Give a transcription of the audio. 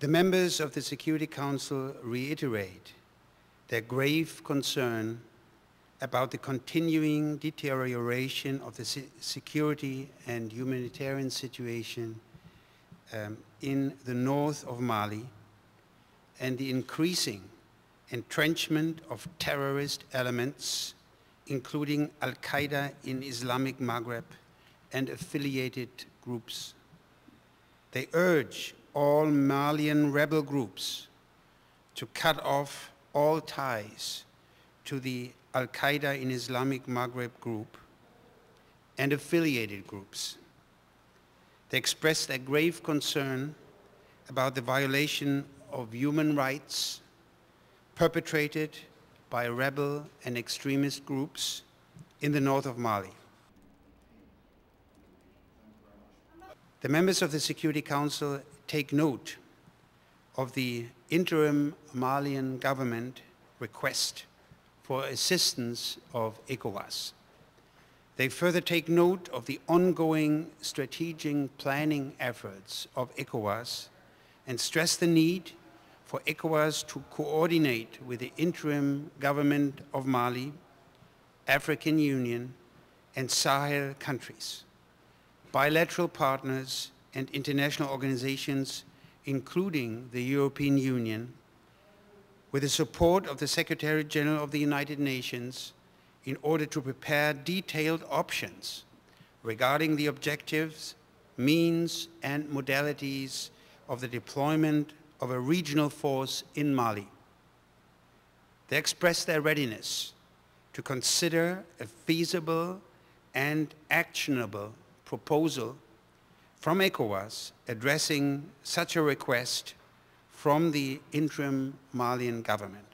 The members of the Security Council reiterate their grave concern about the continuing deterioration of the security and humanitarian situation in the north of Mali and the increasing entrenchment of terrorist elements, including Al-Qaeda in Islamic Maghreb and affiliated groups. They urge all Malian rebel groups to cut off all ties to the Al-Qaeda in Islamic Maghreb group and affiliated groups. They express their grave concern about the violation of human rights perpetrated by rebel and extremist groups in the north of Mali. The members of the Security Council take note of the interim Malian government request for assistance of ECOWAS. They further take note of the ongoing strategic planning efforts of ECOWAS and stress the need for ECOWAS to coordinate with the interim government of Mali, African Union, and Sahel countries, bilateral partners and international organizations, including the European Union, with the support of the Secretary General of the United Nations, in order to prepare detailed options regarding the objectives, means, and modalities of the deployment of a regional force in Mali. They express their readiness to consider a feasible and actionable proposal from ECOWAS addressing such a request from the interim Malian government.